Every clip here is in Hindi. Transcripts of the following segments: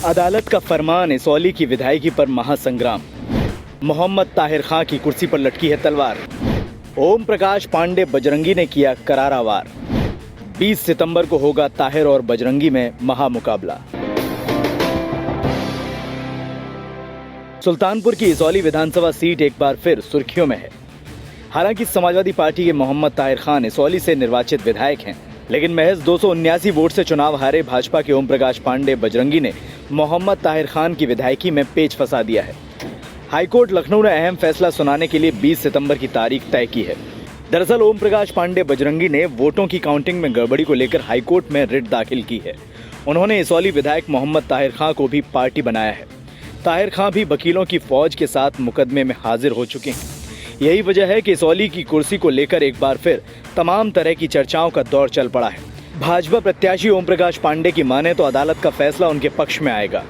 अदालत का फरमान, इसौली की विधायकी पर महासंग्राम। मोहम्मद ताहिर खां की कुर्सी पर लटकी है तलवार। ओम प्रकाश पांडे बजरंगी ने किया करारा वार। 20 सितंबर को होगा ताहिर और बजरंगी में महामुकाबला। सुल्तानपुर की इसौली विधानसभा सीट एक बार फिर सुर्खियों में है। हालांकि समाजवादी पार्टी के मोहम्मद ताहिर खान इसौली से निर्वाचित विधायक हैं, लेकिन महज 279 वोट से चुनाव हारे भाजपा के ओम प्रकाश पांडे बजरंगी ने मोहम्मद ताहिर खान की विधायकी में पेच फंसा दिया है। हाईकोर्ट लखनऊ ने अहम फैसला सुनाने के लिए 20 सितंबर की तारीख तय की है। दरअसल ओम प्रकाश पांडे बजरंगी ने वोटों की काउंटिंग में गड़बड़ी को लेकर हाईकोर्ट में रिट दाखिल की है। उन्होंने इसौली विधायक मोहम्मद ताहिर खान को भी पार्टी बनाया है। ताहिर खान भी वकीलों की फौज के साथ मुकदमे में हाजिर हो चुके हैं। यही वजह है कि इसौली की कुर्सी को लेकर एक बार फिर तमाम तरह की चर्चाओं का दौर चल पड़ा है। भाजपा प्रत्याशी ओम प्रकाश पांडे की माने तो अदालत का फैसला उनके पक्ष में आएगा,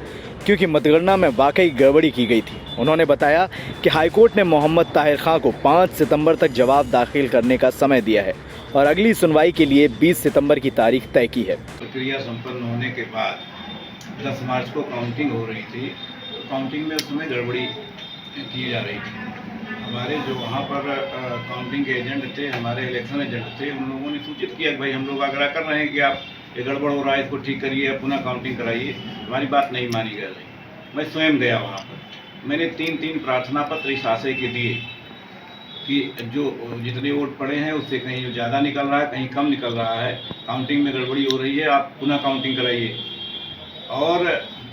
क्योंकि मतगणना में वाकई गड़बड़ी की गई थी। उन्होंने बताया कि हाईकोर्ट ने मोहम्मद ताहिर खान को 5 सितंबर तक जवाब दाखिल करने का समय दिया है और अगली सुनवाई के लिए 20 सितंबर की तारीख तय की है। प्रक्रिया संपन्न होने के बाद 10 मार्च को काउंटिंग हो रही थी। तो काउंटिंग में उस समय गड़बड़ी की जा रही थी। हमारे जो वहाँ पर काउंटिंग के एजेंट थे, हमारे इलेक्शन एजेंट थे, उन लोगों ने सूचित किया कि भाई हम लोग आग्रह कर रहे हैं कि आप ये गड़बड़ हो रहा है, इसको ठीक करिए, पुनः काउंटिंग कराइए। हमारी बात नहीं मानी गई। मैं स्वयं गया वहाँ पर। मैंने 3 प्रार्थना पत्र इस आशय के दिए कि जो जितने वोट पड़े हैं उससे कहीं ज़्यादा निकल रहा है, कहीं कम निकल रहा है, काउंटिंग में गड़बड़ी हो रही है, आप पुनः काउंटिंग कराइए। और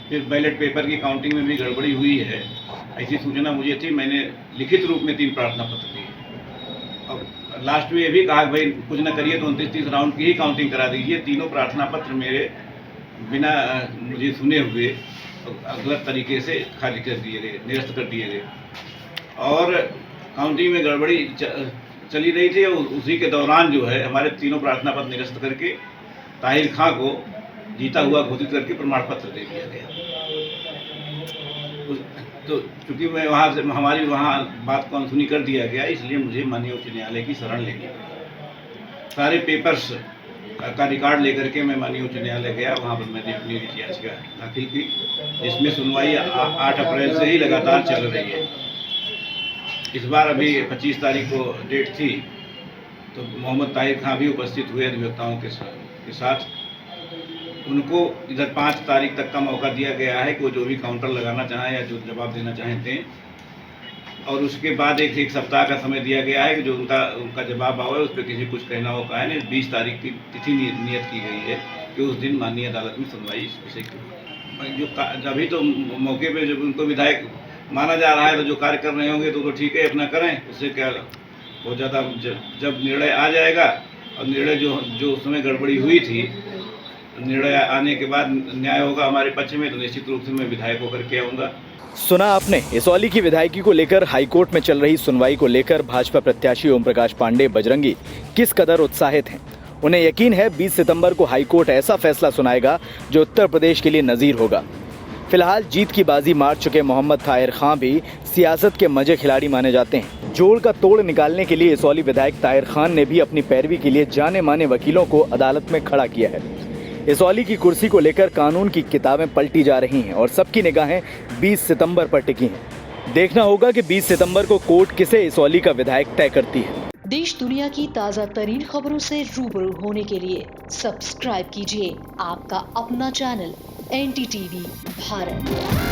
फिर बैलेट पेपर की काउंटिंग में भी गड़बड़ी हुई है, ऐसी सूचना मुझे थी। मैंने लिखित रूप में 3 प्रार्थना पत्र दिए और लास्ट में ये भी कहा कि भाई कुछ ना करिए तो 29-30 राउंड की ही काउंटिंग करा दीजिए। तीनों प्रार्थना पत्र मेरे बिना मुझे सुने हुए गलत तरीके से खारिज कर दिए गए, निरस्त कर दिए गए। और काउंटिंग में गड़बड़ी चली रही थी। उसी के दौरान जो है हमारे तीनों प्रार्थना पत्र निरस्त करके ताहिर खां को जीता हुआ घोषित करके प्रमाण पत्र दे दिया गया। तो चूँकि मैं वहाँ से हमारी वहाँ बात को अनसुनी कर दिया गया, इसलिए मुझे माननीय उच्च न्यायालय की शरण लेनी पड़ी। सारे पेपर्स का रिकॉर्ड लेकर के मैं माननीय उच्च न्यायालय गया। वहाँ पर मैंने अपनी रिट याचिका दाखिल की, जिसमें सुनवाई 8 अप्रैल से ही लगातार चल रही है। इस बार अभी 25 तारीख को डेट थी, तो मोहम्मद ताहिर खान भी उपस्थित हुए अधिवक्ताओं के साथ। उनको इधर 5 तारीख तक का मौका दिया गया है कि वो जो भी काउंटर लगाना चाहें या जो जवाब देना चाहें दें। और उसके बाद एक सप्ताह का समय दिया गया है कि जो उनका जवाब आए उस पर किसी कुछ कहना हो कहा है। 20 तारीख की तिथि नियत की गई है कि उस दिन माननीय अदालत में सुनवाई इस विषय की। जो अभी तो मौके पे जब उनको विधायक माना जा रहा है, तो जो कार्य कर रहे होंगे तो ठीक है, अपना करें, उससे क्या बहुत ज़्यादा। जब निर्णय आ जाएगा और निर्णय जो उस समय गड़बड़ी हुई थी, निर्णय आने के बाद न्याय होगा हमारे पक्ष में, तो निश्चित रूप से मैं विधायक होकर के आऊँगा। सुना आपने, इसौली की विधायकी को लेकर हाईकोर्ट में चल रही सुनवाई को लेकर भाजपा प्रत्याशी ओम प्रकाश पांडे बजरंगी किस कदर उत्साहित हैं। उन्हें यकीन है 20 सितंबर को हाईकोर्ट ऐसा फैसला सुनाएगा जो उत्तर प्रदेश के लिए नज़ीर होगा। फिलहाल जीत की बाजी मार चुके मोहम्मद ताहिर खान भी सियासत के मजे खिलाड़ी माने जाते हैं। जोड़ का तोड़ निकालने के लिए इसौली विधायक ताहिर खान ने भी अपनी पैरवी के लिए जाने माने वकीलों को अदालत में खड़ा किया है। इसौली की कुर्सी को लेकर कानून की किताबें पलटी जा रही हैं और सबकी निगाहें 20 सितंबर पर टिकी हैं। देखना होगा कि 20 सितंबर को कोर्ट किसे इसौली का विधायक तय करती है। देश दुनिया की ताज़ा तरीन खबरों से रूबरू होने के लिए सब्सक्राइब कीजिए आपका अपना चैनल NDTV भारत।